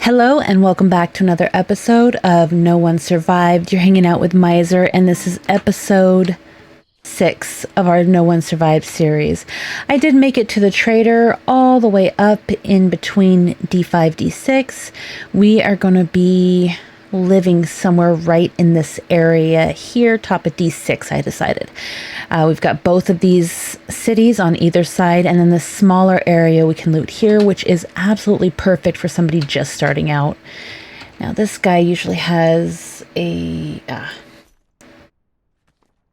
Hello and welcome back to another episode of No One Survived. You're hanging out with Mizer, and this is episode 6 of our No One Survived series. I did make it to the trader all the way up in between D5, D6. We are going to be living somewhere right in this area here, top of D6, I decided. We've got both of these cities on either side, and then the smaller area we can loot here, which is absolutely perfect for somebody just starting out. Now, this guy usually has a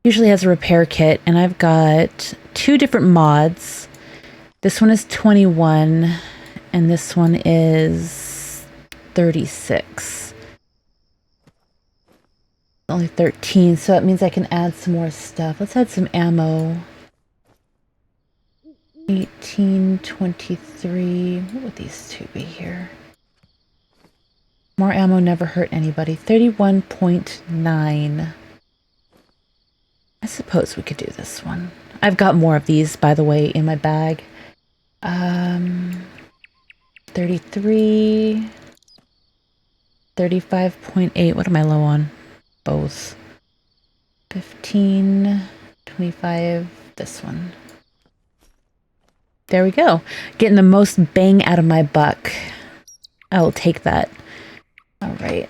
repair kit, and I've got 2 different mods. This one is 21, and this one is 36. Only 13, so that means I can add some more stuff. Let's add some ammo. 18, 23. What would these two be here? More ammo never hurt anybody. 31.9. I suppose we could do this one. I've got more of these, by the way, in my bag. 33. 35.8. What am I low on? Both. 15, 25, this one. There we go. Getting the most bang out of my buck. I will take that. All right.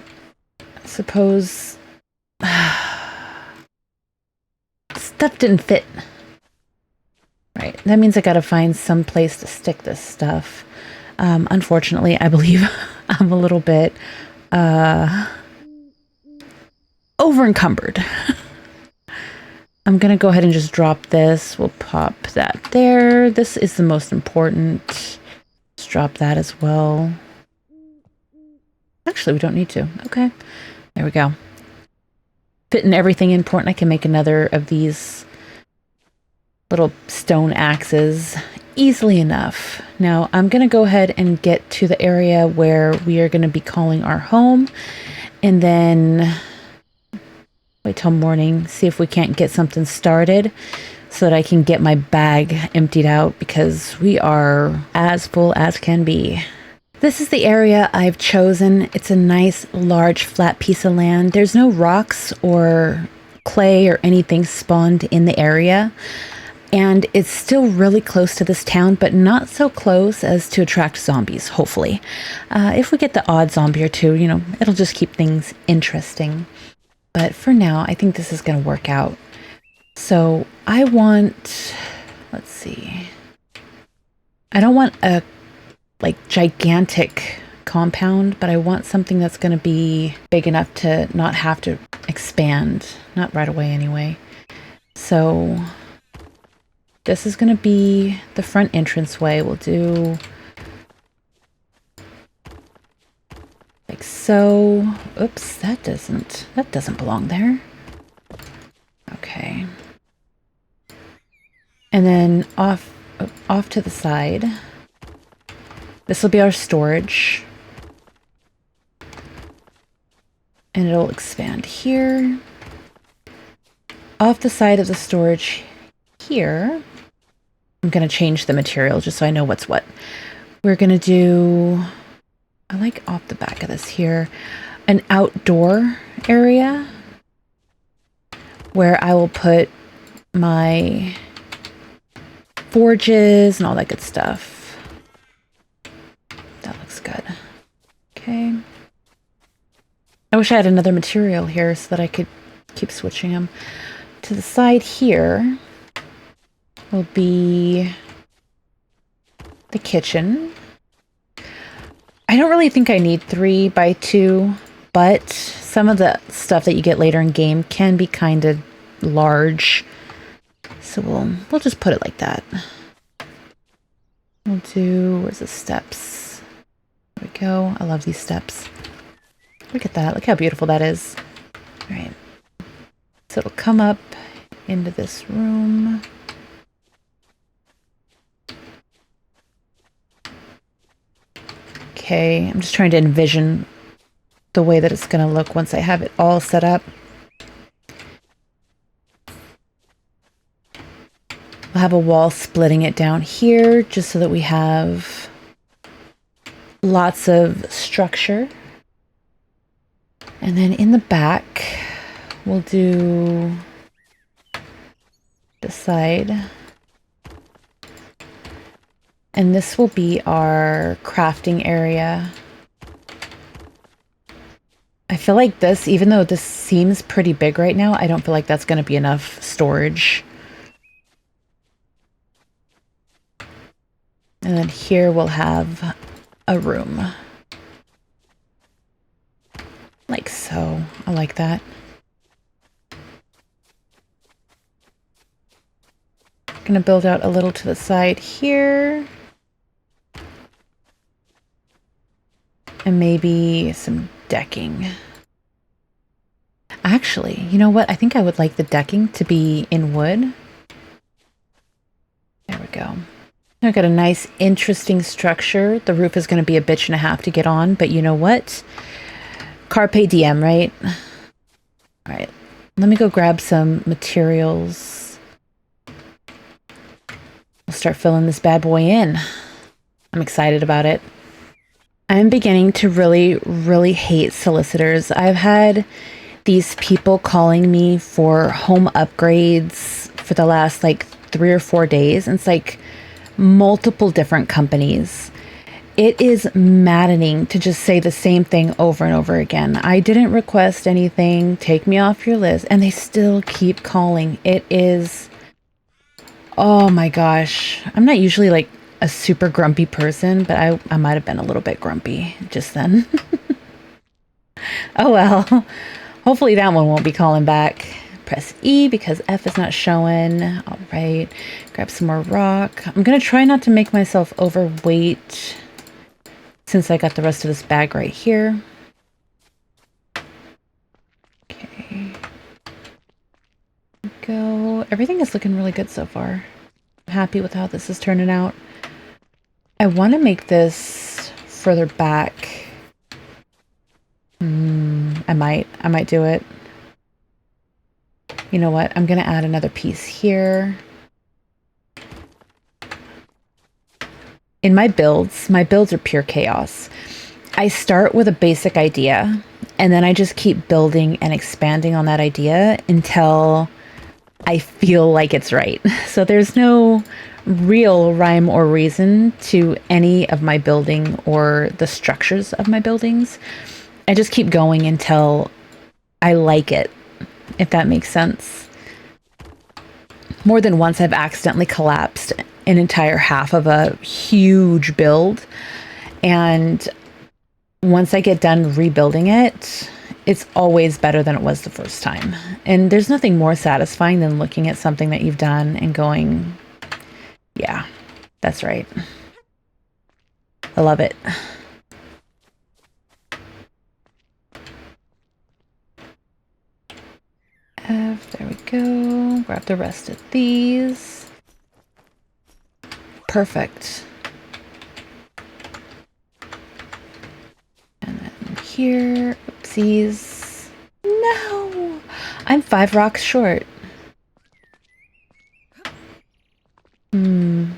I suppose stuff didn't fit. Right. That means I gotta find some place to stick this stuff. Unfortunately, I believe I'm a little bit over encumbered. I'm gonna go ahead and just drop this. We'll pop that there. This is the most important. Let's drop that as well. Actually, we don't need to. Okay. There we go. Fitting everything important. I can make another of these little stone axes easily enough. Now, I'm gonna go ahead and get to the area where we are gonna be calling our home, and then wait till morning, see if we can't get something started so that I can get my bag emptied out, because we are as full as can be. This is the area I've chosen. It's a nice, large, flat piece of land. There's no rocks or clay or anything spawned in the area. And it's still really close to this town, but not so close as to attract zombies, hopefully. If we get the odd zombie or two, it'll just keep things interesting. But for now, I think this is going to work out. So I want, let's see. I don't want a gigantic compound, but I want something that's going to be big enough to not have to expand. Not right away anyway. So this is going to be the front entranceway. We'll do like so. Oops, that doesn't belong there. Okay. And then off to the side. This will be our storage. And it'll expand here. Off the side of the storage here, I'm going to change the material just so I know what's what. We're going to do, I like off the back of this here, an outdoor area where I will put my forges and all that good stuff. That looks good. Okay. I wish I had another material here so that I could keep switching them. To the side here will be the kitchen. I don't really think I need 3x2, but some of the stuff that you get later in game can be kind of large. So we'll just put it like that. We'll do, where's the steps? There we go. I love these steps. Look at that. Look how beautiful that is. All right. So it'll come up into this room. Okay, I'm just trying to envision the way that it's going to look once I have it all set up. We'll have a wall splitting it down here just so that we have lots of structure. And then in the back, we'll do the side. And this will be our crafting area. I feel like this, even though this seems pretty big right now, I don't feel like that's going to be enough storage. And then here we'll have a room. Like so. I like that. Gonna build out a little to the side here. And maybe some decking. Actually, you know what? I think I would like the decking to be in wood. There we go. I've got a nice, interesting structure. The roof is going to be a bitch and a half to get on, but you know what? Carpe diem, right? All right. Let me go grab some materials. I'll start filling this bad boy in. I'm excited about it. I'm beginning to really hate solicitors. I've had these people calling me for home upgrades for the last like 3 or 4 days. And it's like multiple different companies. It is maddening to just say the same thing over and over again. I didn't request anything. Take me off your list. And they still keep calling. It is, oh my gosh. I'm not usually like a super grumpy person, but I might have been a little bit grumpy just then. Oh well. Hopefully that one won't be calling back. Press E because F is not showing. All right. Grab some more rock. I'm going to try not to make myself overweight since I got the rest of this bag right here. Okay. Go. Everything is looking really good so far. I'm happy with how this is turning out. I want to make this further back. I might do it. You know what? I'm going to add another piece here. In my builds are pure chaos. I start with a basic idea, and then I just keep building and expanding on that idea until I feel like it's right. So there's no real rhyme or reason to any of my building or the structures of my buildings. I just keep going until I like it, if that makes sense. More than once I've accidentally collapsed an entire half of a huge build, and once I get done rebuilding it, it's always better than it was the first time. And there's nothing more satisfying than looking at something that you've done and going, yeah, that's right. I love it. F, there we go. Grab the rest of these. Perfect. And then here, oopsies. No! I'm 5 rocks short. I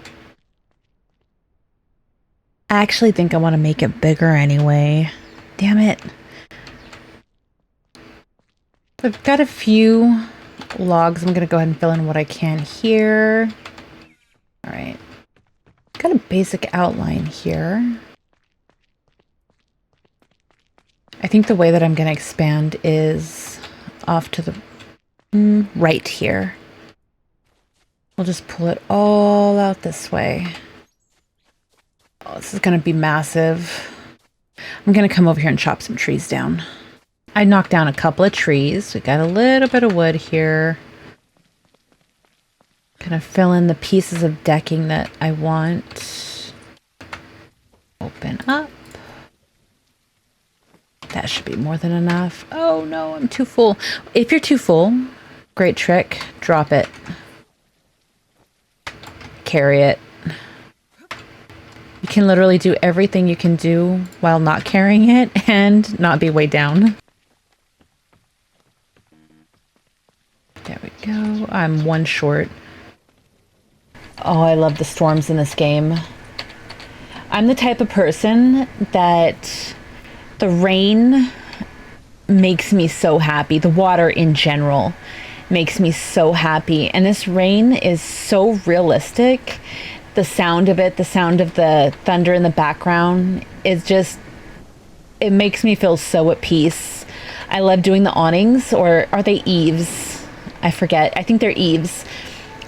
actually think I want to make it bigger anyway. Damn it. I've got a few logs. I'm going to go ahead and fill in what I can here. All right. Got a basic outline here. I think the way that I'm going to expand is off to the right here. We'll just pull it all out this way. Oh, this is going to be massive. I'm going to come over here and chop some trees down. I knocked down a couple of trees. We got a little bit of wood here. Gonna fill in the pieces of decking that I want. Open up. That should be more than enough. Oh no, I'm too full. If you're too full, great trick, drop it. Carry it. You can literally do everything you can do while not carrying it and not be weighed down. There we go. I'm 1 short. Oh, I love the storms in this game. I'm the type of person that the rain makes me so happy. The water in general makes me so happy. And this rain is so realistic. The sound of it, the sound of the thunder in the background is just, it makes me feel so at peace. I love doing the awnings, or are they eaves? I forget. I think they're eaves.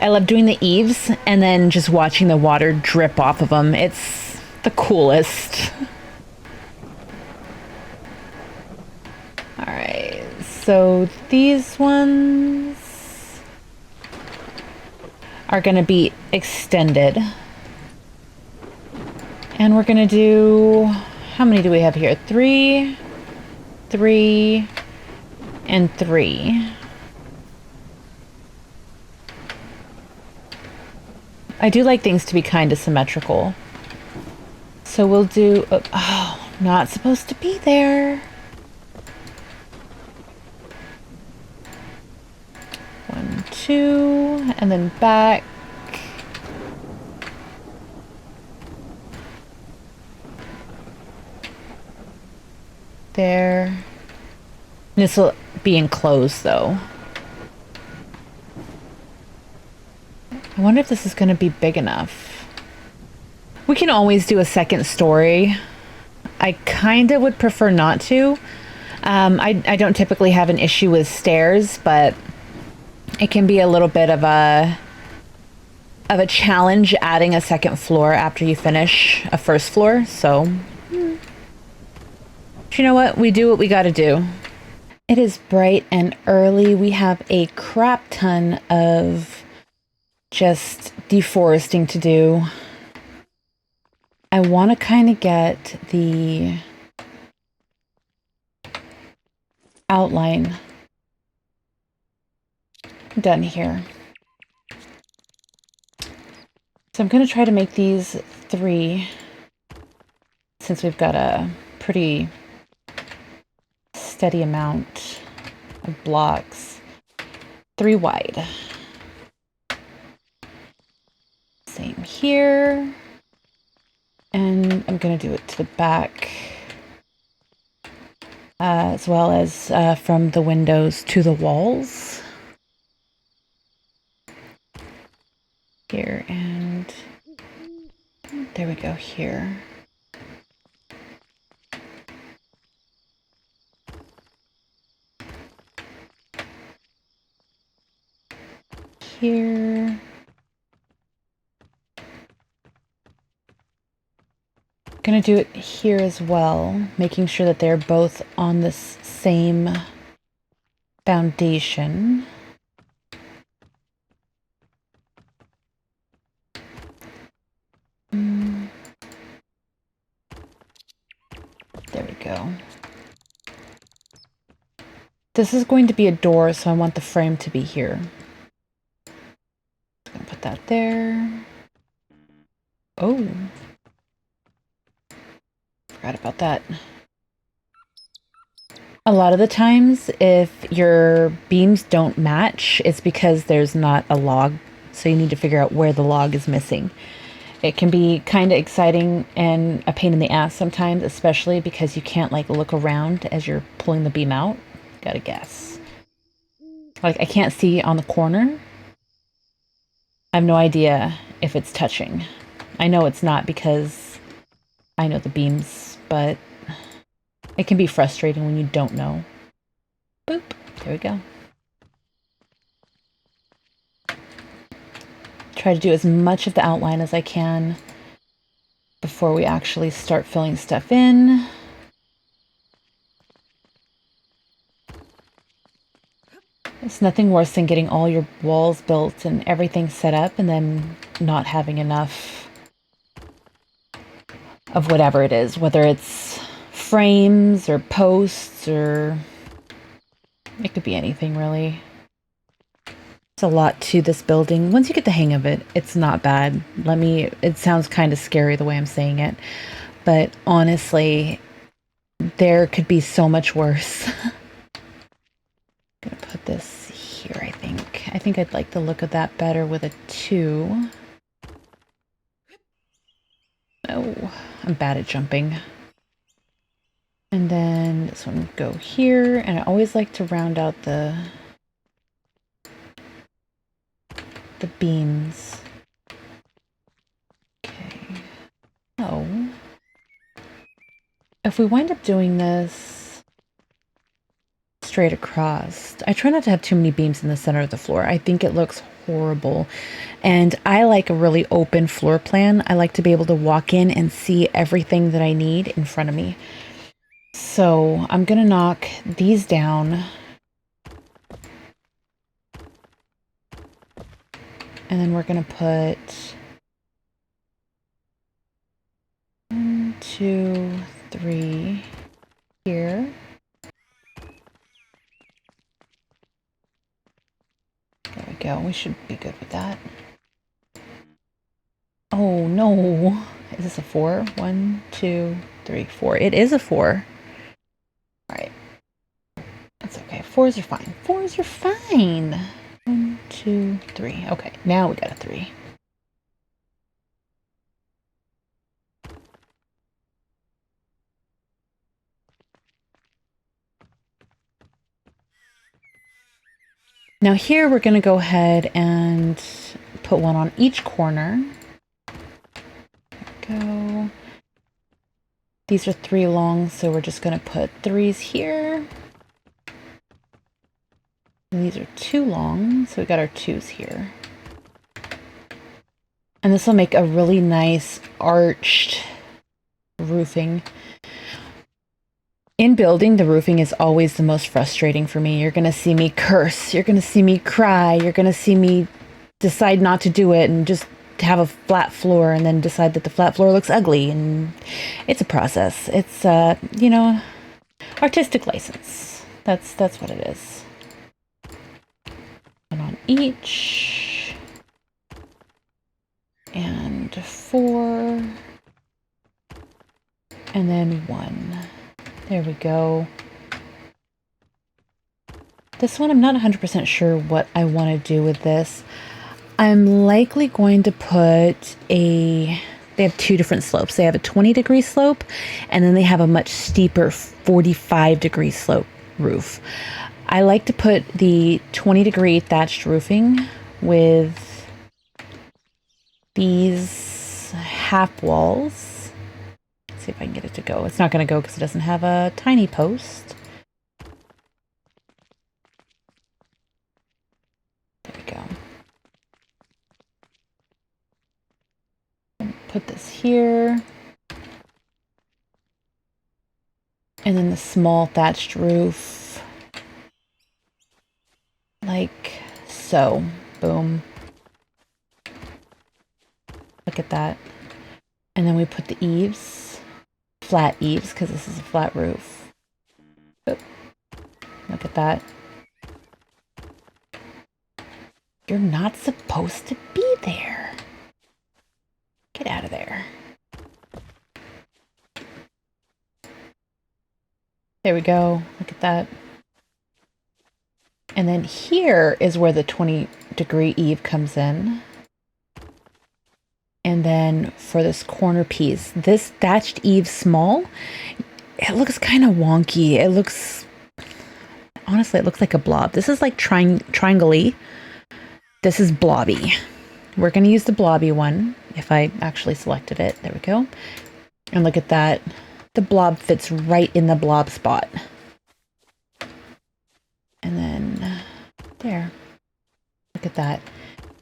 I love doing the eaves and then just watching the water drip off of them. It's the coolest. All right, so these ones are going to be extended. And we're going to do, how many do we have here? 3, 3, and 3. I do like things to be kind of symmetrical. So we'll do, oh, not supposed to be there. 1, 2, and then back. There. This will be enclosed though. I wonder if this is going to be big enough. We can always do a second story. I kind of would prefer not to. I don't typically have an issue with stairs, but it can be a little bit of a challenge adding a second floor after you finish a first floor. So, you know what? We do what we got to do. It is bright and early. We have a crap ton of just deforesting to do. I want to kind of get the outline done here. So I'm going to try to make these 3, since we've got a pretty steady amount of blocks. 3 wide. Same here. And I'm going to do it to the back, as well as from the windows to the walls. Here, and there we go here. Here. Gonna do it here as well, making sure that they're both on this same foundation. There we go. This is going to be a door, so I want the frame to be here. I'm gonna put that there. Oh. Forgot about that. A lot of the times, if your beams don't match, it's because there's not a log, so you need to figure out where the log is missing. It can be kind of exciting and a pain in the ass sometimes, especially because you can't like look around as you're pulling the beam out. Gotta guess. Like, I can't see on the corner. I have no idea if it's touching. I know it's not because I know the beams, but it can be frustrating when you don't know. Boop. There we go. Try to do as much of the outline as I can before we actually start filling stuff in. It's nothing worse than getting all your walls built and everything set up and then not having enough of whatever it is, whether it's frames or posts, or it could be anything really. It's a lot to this building. Once you get the hang of it, it's not bad. It sounds kind of scary the way I'm saying it, but honestly, there could be so much worse. I'm gonna put this here, I think. I think I'd like the look of that better with a 2. Oh, I'm bad at jumping. And then this one would go here, and I always like to round out the beams. Okay. Oh. If we wind up doing this straight across, I try not to have too many beams in the center of the floor. I think it looks horrible. And I like a really open floor plan. I like to be able to walk in and see everything that I need in front of me. So I'm going to knock these down. And then we're going to put 1, 2, 3 here. There we go. We should be good with that. Oh, no. Is this a 4? 1, 2, 3, 4. It is a 4. All right. That's okay. 4s are fine. 4s are fine. 1, 2, 3. Okay, now we got a 3. Now here we're going to go ahead and put one on each corner. There we go. These are 3 long, so we're just going to put 3s here. And these are 2 long, so we got our 2s here. And this will make a really nice arched roofing. In building, the roofing is always the most frustrating for me. You're going to see me curse. You're going to see me cry. You're going to see me decide not to do it and just have a flat floor and then decide that the flat floor looks ugly. And it's a process. It's, you know, artistic license. That's what it is. One on each. And 4. And then 1. There we go. This one, I'm not 100% sure what I want to do with this. I'm likely going to put they have 2 different slopes. They have a 20-degree slope, and then they have a much steeper 45-degree slope roof. I like to put the 20-degree thatched roofing with these half walls. See if I can get it to go. It's not going to go because it doesn't have a tiny post. There we go. Put this here. And then the small thatched roof. Like so. Boom. Look at that. And then we put the eaves. Flat eaves, because this is a flat roof. Oop. Look at that. You're not supposed to be there. Get out of there. There we go. Look at that. And then here is where the 20-degree eave comes in. And then for this corner piece, this thatched eave small, it looks kind of wonky. It looks, honestly, it looks like a blob. This is like triangle-y. This is blobby. We're going to use the blobby one if I actually selected it. There we go. And look at that. The blob fits right in the blob spot. And then there. Look at that.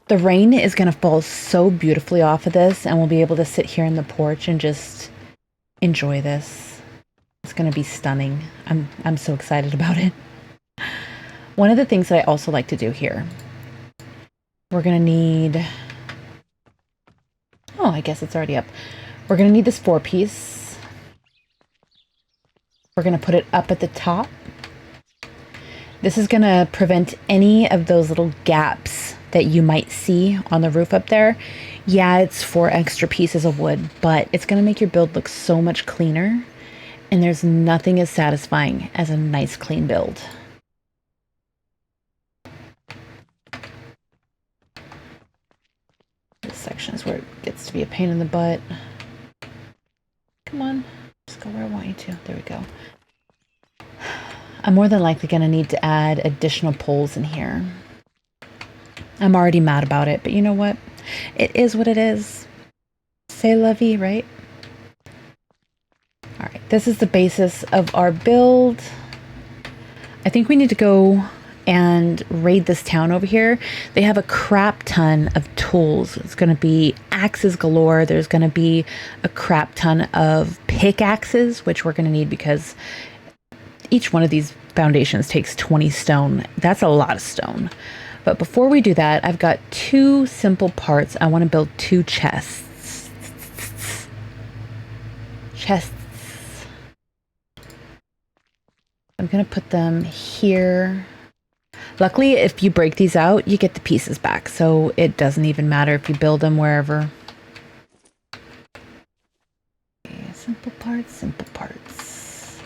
The rain is going to fall so beautifully off of this, and we'll be able to sit here in the porch and just enjoy this. It's going to be stunning. I'm so excited about it. One of the things that I also like to do here, we're going to need... Oh, I guess it's already up. We're going to need this 4-piece. We're going to put it up at the top. This is going to prevent any of those little gaps that you might see on the roof up there. Yeah, it's 4 extra pieces of wood, but it's going to make your build look so much cleaner. And there's nothing as satisfying as a nice clean build. This section is where it gets to be a pain in the butt. Come on. Just go where I want you to. There we go. I'm more than likely going to need to add additional poles in here. I'm already mad about it, but you know what? It is what it is. C'est la vie, right? All right, this is the basis of our build. I think we need to go and raid this town over here. They have a crap ton of tools. It's going to be axes galore. There's going to be a crap ton of pickaxes, which we're going to need because each one of these foundations takes 20 stone. That's a lot of stone. But before we do that, I've got 2 simple parts. I want to build 2 chests. Chests. I'm going to put them here. Luckily, if you break these out, you get the pieces back. So it doesn't even matter if you build them wherever. Okay, simple parts, simple parts.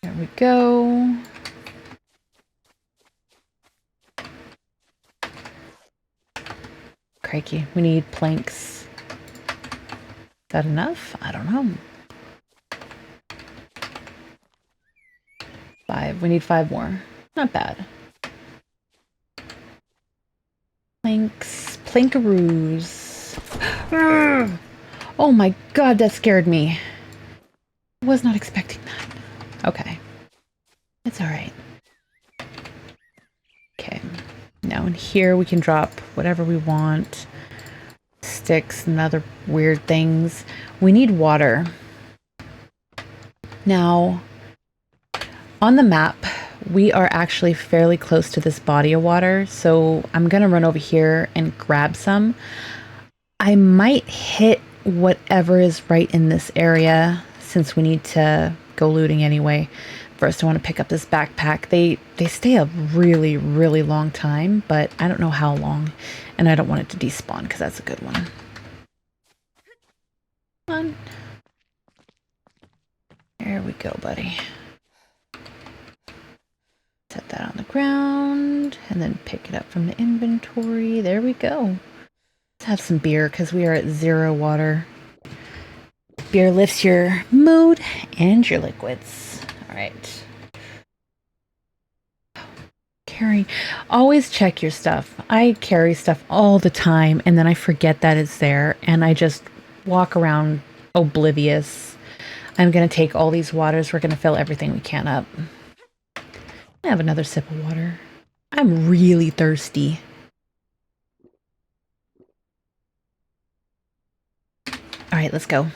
There we go. Crikey, we need planks. Is that enough? I don't know. 5. We need 5 more. Not bad. Planks. Plankaroos. Oh my god, that scared me. I was not expecting that. Okay. It's alright. Okay. Now in here we can drop whatever we want. Sticks and other weird things. We need water. Now, on the map, we are actually fairly close to this body of water, so I'm going to run over here and grab some. I might hit whatever is right in this area since we need to go looting anyway. First, I want to pick up this backpack. They stay a really, really long time, but I don't know how long, and I don't want it to despawn because that's a good one. Come on. There we go, buddy. Set that on the ground, and then pick it up from the inventory. There we go. Let's have some beer because we are at 0 water. Beer lifts your mood and your liquids. All right. Carry. Always check your stuff. I carry stuff all the time, and then I forget that it's there, and I just walk around oblivious. I'm going to take all these waters. We're going to fill everything we can up. I have another sip of water. I'm really thirsty. All right, let's go.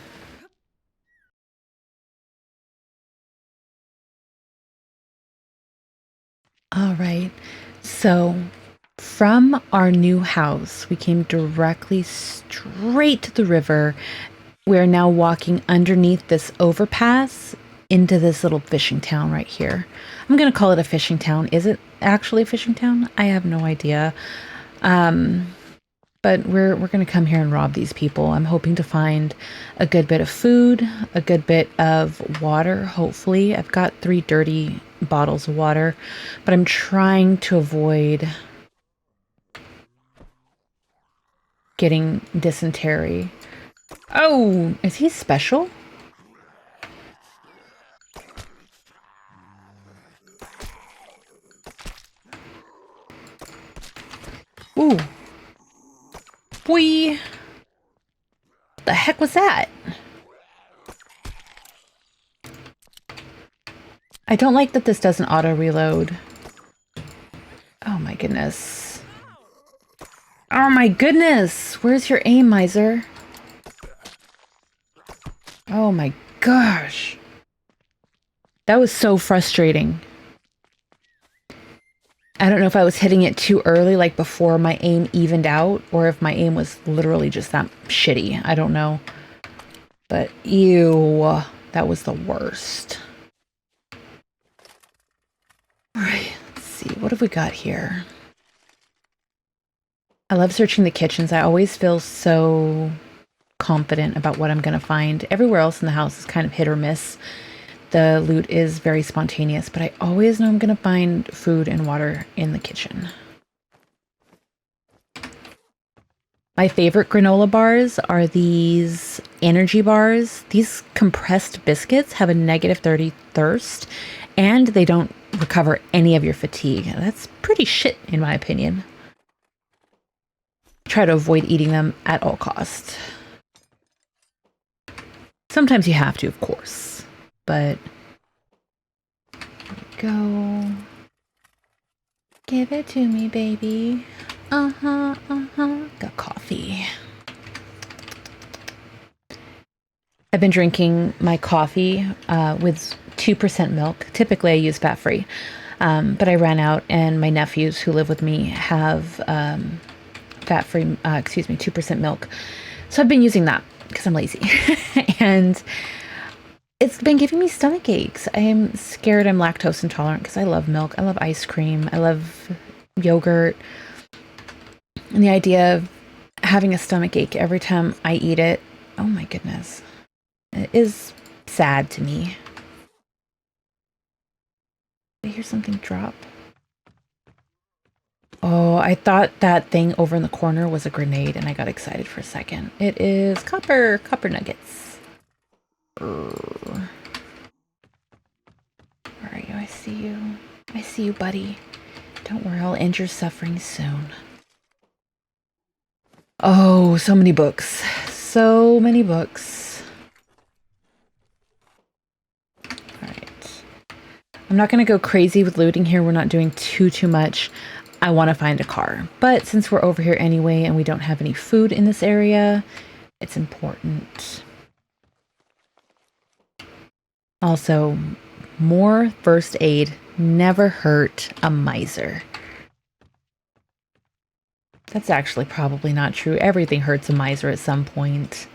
All right, so from our new house, we came directly straight to the river. We're now walking underneath this overpass into this little fishing town right here. I'm going to call it a fishing town. Is it actually a fishing town? I have no idea. But we're going to come here and rob these people. I'm hoping to find a good bit of food, a good bit of water, hopefully. I've got 3 dirty bottles of water, but I'm trying to avoid getting dysentery. Oh, is he special? Ooh. Boy. What the heck was that? I don't like that this doesn't auto-reload. Oh my goodness. Oh my goodness! Where's your aim, Mizer? Oh my gosh. That was so frustrating. I don't know if I was hitting it too early, like before my aim evened out, or if my aim was literally just that shitty. I don't know. But ew, that was the worst. Alright, let's see. What have we got here? I love searching the kitchens. I always feel so confident about what I'm going to find. Everywhere else in the house is kind of hit or miss. the loot is very spontaneous, but I always know I'm going to find food and water in the kitchen. My favorite granola bars are these energy bars. These compressed biscuits have a -30 thirst, and they don't recover any of your fatigue. That's pretty shit, in my opinion. Try to avoid eating them at all costs. Sometimes you have to, of course, but there we go. Give it to me, baby. Got coffee. I've been drinking my coffee with 2% milk. Typically, I use fat-free, but I ran out, and my nephews who live with me have fat-free, 2% milk. So I've been using that because I'm lazy. And it's been giving me stomach aches. I am scared I'm lactose intolerant because I love milk. I love ice cream. I love yogurt. And the idea of having a stomach ache every time I eat it, oh my goodness, it is sad to me. I hear something drop. Oh, I thought that thing over in the corner was a grenade, and I got excited for a second. It is copper nuggets. Where are you? I see you. I see you, buddy. Don't worry, I'll end your suffering soon. Oh, so many books. So many books. Alright. I'm not going to go crazy with looting here. We're not doing too much. I want to find a car. But since we're over here anyway and we don't have any food in this area, it's important. Also, more first aid never hurt a miser. That's actually probably not true. Everything hurts a miser at some point.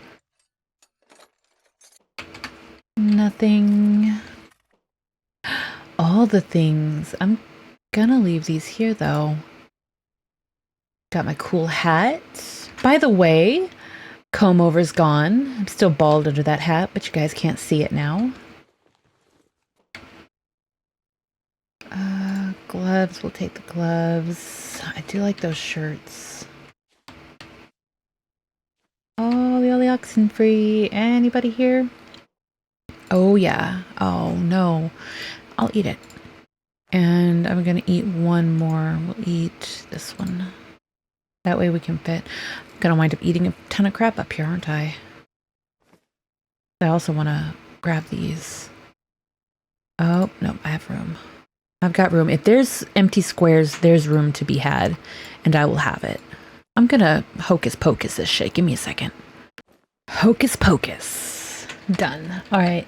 Nothing. All the things. I'm gonna leave these here, though. Got my cool hat. By the way, comb over's gone. I'm still bald under that hat, but you guys can't see it now. Gloves. We'll take the gloves. I do like those shirts. Oh, the only oxen-free. Anybody here? Oh, yeah. Oh, no. I'll eat it. And I'm going to eat one more. We'll eat this one. That way we can fit. I'm going to wind up eating a ton of crap up here, aren't I? I also want to grab these. Oh, no, I have room. I've got room. If there's empty squares, there's room to be had, and I will have it. I'm going to hocus pocus this shit. Give me a second. Hocus pocus. Done. All right.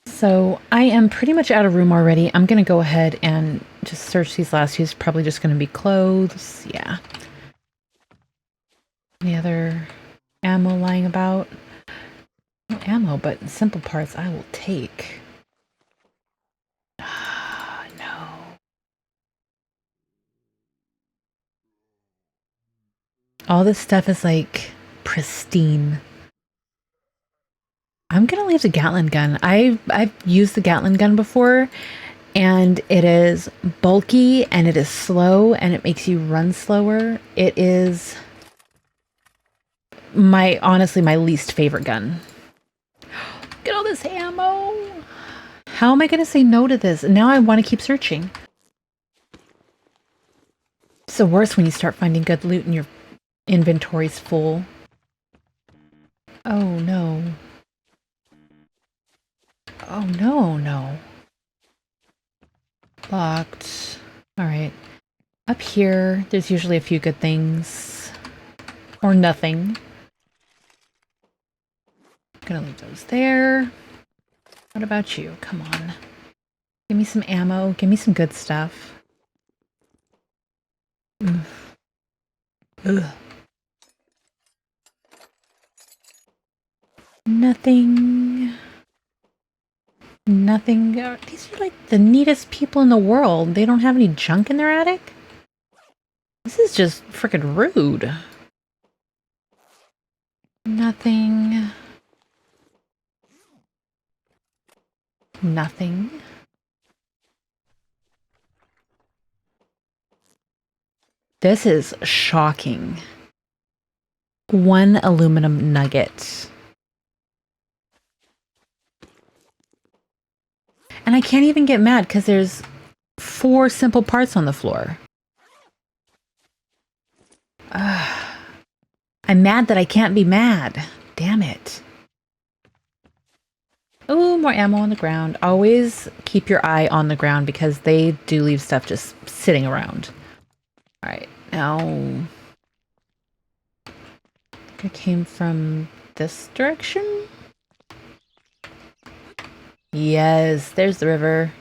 So I am pretty much out of room already. I'm going to go ahead and just search these last few. It's probably just going to be clothes. Yeah. Any other ammo lying about? No ammo, but simple parts I will take. Ah, no. All this stuff is like pristine. I'm gonna leave the Gatling gun. I've used the Gatling gun before, and it is bulky and it is slow and it makes you run slower. It is honestly my least favorite gun. Look at all this ammo. How am I gonna say no to this? Now I want to keep searching. It's the worst when you start finding good loot and your inventory's full. Oh no. Oh no. Locked. Alright. Up here, there's usually a few good things. Or nothing. I'm gonna leave those there. What about you? Come on. Give me some ammo. Give me some good stuff. Ugh. Nothing. Nothing. These are like the neatest people in the world. They don't have any junk in their attic? This is just freaking rude. Nothing. Nothing. This is shocking. 1 aluminum nugget. And I can't even get mad because there's 4 simple parts on the floor. I'm mad that I can't be mad. Damn it. Oh, more ammo on the ground. Always keep your eye on the ground because they do leave stuff just sitting around. All right, now I think I came from this direction. Yes, there's the river.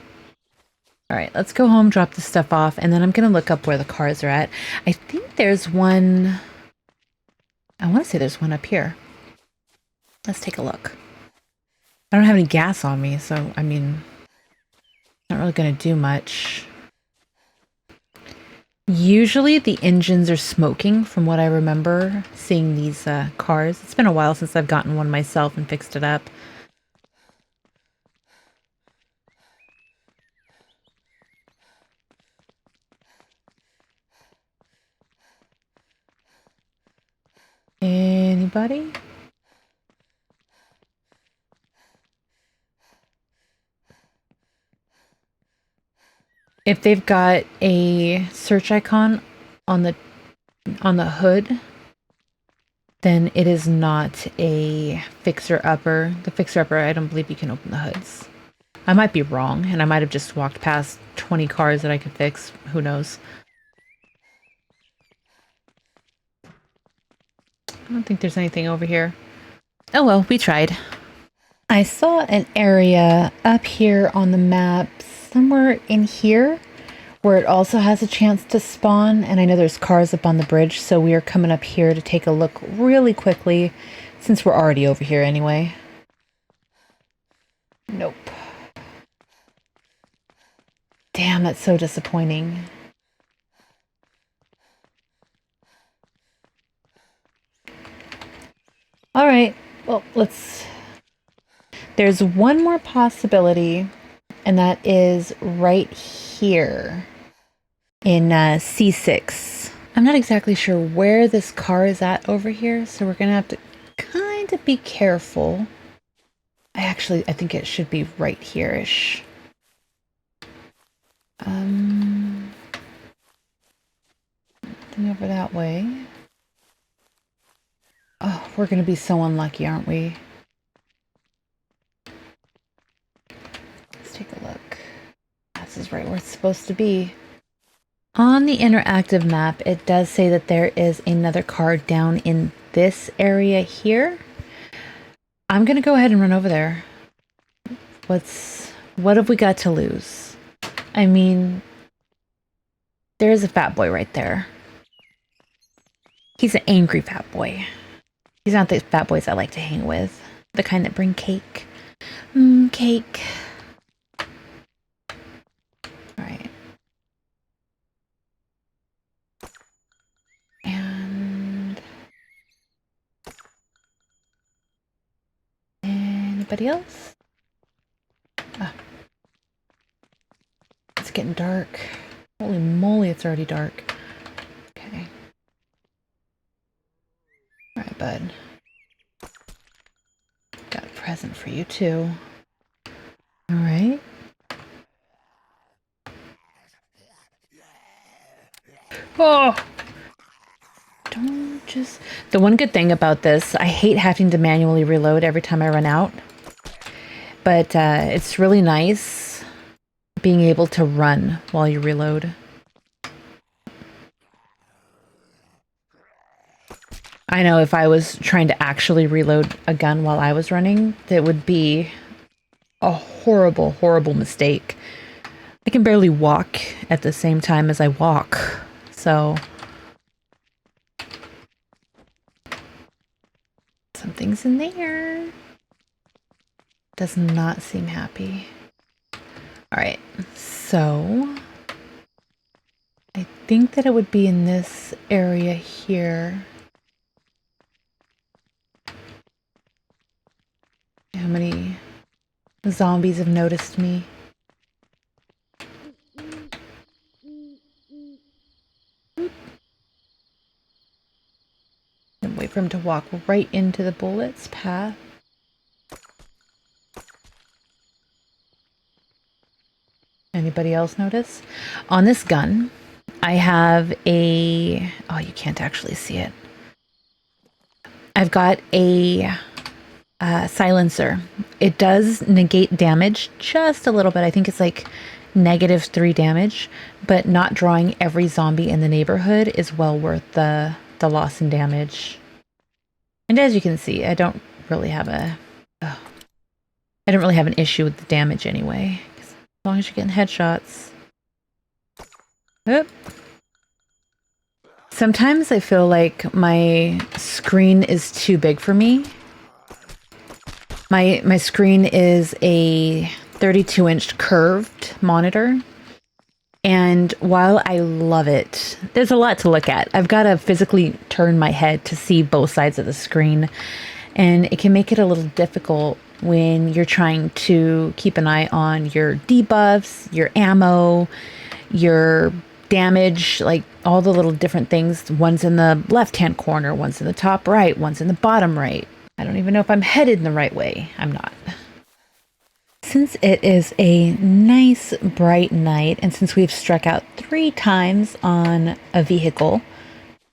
All right, let's go home, drop this stuff off, and then I'm going to look up where the cars are at. I think there's one. I want to say there's one up here. Let's take a look. I don't have any gas on me, so, I mean, not really going to do much. Usually the engines are smoking from what I remember seeing these cars. It's been a while since I've gotten one myself and fixed it up. Anybody? If they've got a search icon on the hood, then it is not a fixer-upper. The fixer-upper, I don't believe you can open the hoods. I might be wrong, and I might have just walked past 20 cars that I could fix. Who knows? I don't think there's anything over here. Oh well, we tried. I saw an area up here on the map, somewhere in here, where it also has a chance to spawn, and I know there's cars up on the bridge, so we are coming up here to take a look really quickly, since we're already over here anyway. Nope. Damn, that's so disappointing. Alright, well, let's... There's one more possibility, and that is right here in C6. I'm not exactly sure where this car is at over here, so we're gonna have to kind of be careful. I think it should be right here-ish. Nothing over that way. Oh, we're gonna be so unlucky, aren't we? Let's take a look. This is right where it's supposed to be. On the interactive map, it does say that there is another car down in this area here. I'm gonna go ahead and run over there. What have we got to lose? I mean, there's a fat boy right there. He's an angry fat boy. He's not the fat boys I like to hang with. The kind that bring cake. Cake. Alright. And... anybody else? It's getting dark. Holy moly, it's already dark. Okay. Alright, bud. Got a present for you, too. Alright. Oh! Don't just... The one good thing about this, I hate having to manually reload every time I run out. But it's really nice being able to run while you reload. I know if I was trying to actually reload a gun while I was running, that would be a horrible, horrible mistake. I can barely walk at the same time as I walk, so... Something's in there. Does not seem happy. Alright, so... I think that it would be in this area here. How many The zombies have noticed me. And wait for him to walk right into the bullet's path. Anybody else notice? On this gun, I have a... Oh, you can't actually see it. I've got a silencer. It does negate damage just a little bit. I think it's like -3 damage, but not drawing every zombie in the neighborhood is well worth the loss in damage. And as you can see, I don't really have a... Oh, I don't really have an issue with the damage anyway. As long as you're getting headshots. Oop. Sometimes I feel like my screen is too big for me. My screen is a 32-inch curved monitor. And while I love it, there's a lot to look at. I've got to physically turn my head to see both sides of the screen. And it can make it a little difficult when you're trying to keep an eye on your debuffs, your ammo, your damage, like all the little different things. One's in the left-hand corner, one's in the top right, one's in the bottom right. I don't even know if I'm headed in the right way. I'm not. Since it is a nice bright night, and since we've struck out 3 times on a vehicle,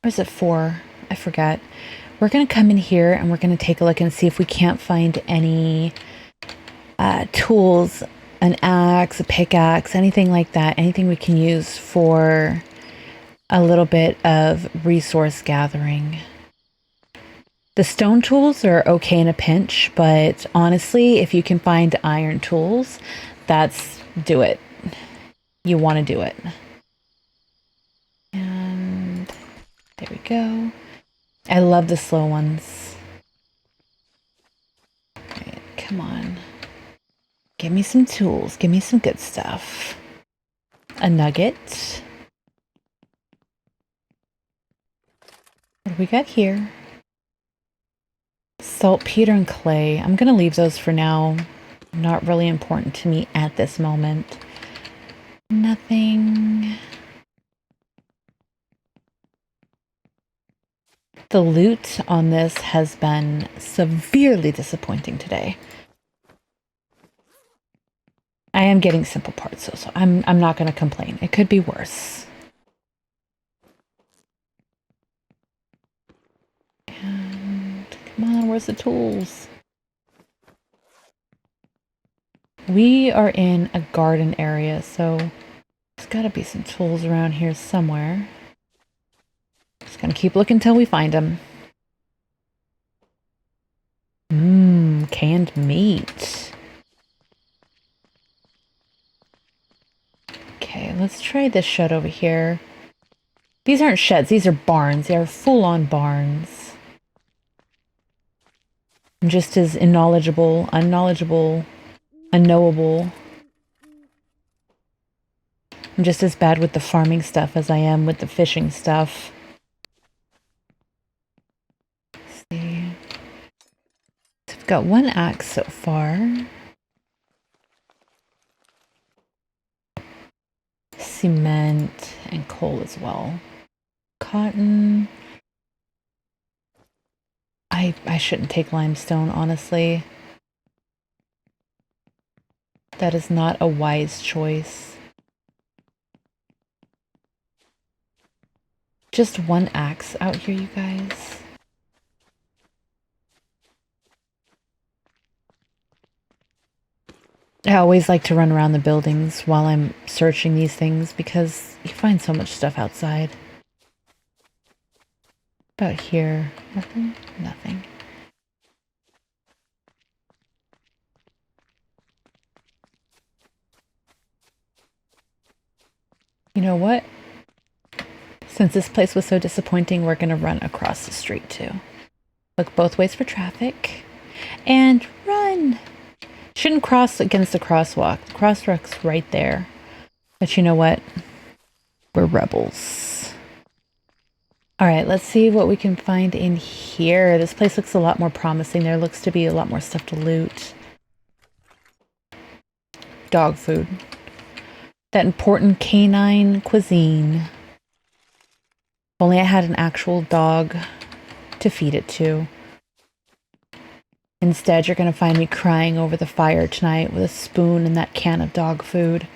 or is it 4? I forgot. We're going to come in here and we're going to take a look and see if we can't find any tools, an axe, a pickaxe, anything like that, anything we can use for a little bit of resource gathering. The stone tools are okay in a pinch, but honestly, if you can find iron tools, do it. You want to do it. And there we go. I love the slow ones. Right, come on. Give me some tools. Give me some good stuff. A nugget. What do we got here? Saltpeter and clay. I'm going to leave those for now. Not really important to me at this moment. Nothing. The loot on this has been severely disappointing today. I am getting simple parts, so I'm not going to complain. It could be worse. And come on, where's the tools? We are in a garden area, so there's got to be some tools around here somewhere. Just gonna keep looking till we find them. Canned meat. Okay, let's try this shed over here. These aren't sheds, these are barns. They are full-on barns. I'm just as unknowledgeable, unknowable. I'm just as bad with the farming stuff as I am with the fishing stuff. Let's see. So I've got 1 axe so far. Cement and coal as well. Cotton. I shouldn't take limestone, honestly. That is not a wise choice. Just 1 axe out here, you guys. I always like to run around the buildings while I'm searching these things because you find so much stuff outside. About here. Nothing? Nothing. You know what? Since this place was so disappointing, we're going to run across the street too. Look both ways for traffic. And run! Shouldn't cross against the crosswalk. The crosswalk's right there. But you know what? We're rebels. Alright, let's see what we can find in here. This place looks a lot more promising. There looks to be a lot more stuff to loot. dog food. That important canine cuisine. If only I had an actual dog to feed it to. Instead, you're going to find me crying over the fire tonight with a spoon and that can of dog food.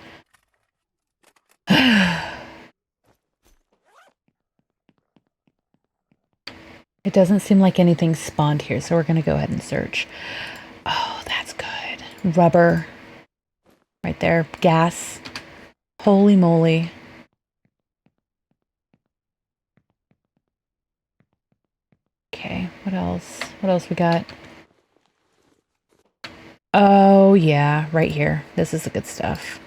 It doesn't seem like anything spawned here, so we're going to go ahead and search. Oh, that's good. Rubber. Right there. Gas. Holy moly. Okay, what else? What else we got? Oh, yeah, right here. This is the good stuff.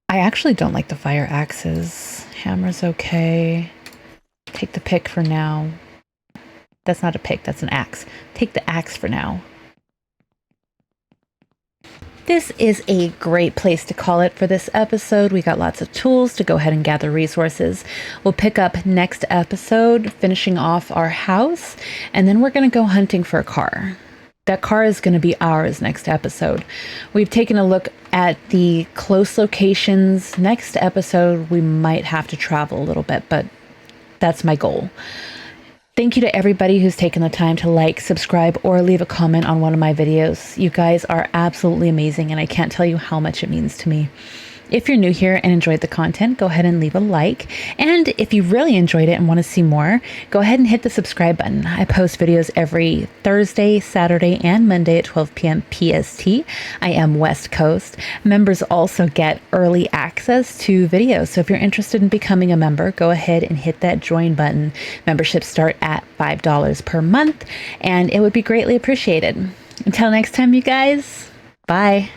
I actually don't like the fire axes. Hammer's okay. Take the pick for now. That's not a pick, that's an axe. Take the axe for now. This is a great place to call it for this episode. We got lots of tools to go ahead and gather resources. We'll pick up next episode, finishing off our house, and then we're going to go hunting for a car. That car is going to be ours next episode. We've taken a look at the close locations. Next episode, we might have to travel a little bit, but that's my goal. Thank you to everybody who's taken the time to like, subscribe, or leave a comment on one of my videos. You guys are absolutely amazing, and I can't tell you how much it means to me. If you're new here and enjoyed the content, go ahead and leave a like. And if you really enjoyed it and want to see more, go ahead and hit the subscribe button. I post videos every Thursday, Saturday, and Monday at 12 p.m. PST. I am West Coast. Members also get early access to videos. So if you're interested in becoming a member, go ahead and hit that join button. Memberships start at $5 per month, and it would be greatly appreciated. Until next time, you guys, bye.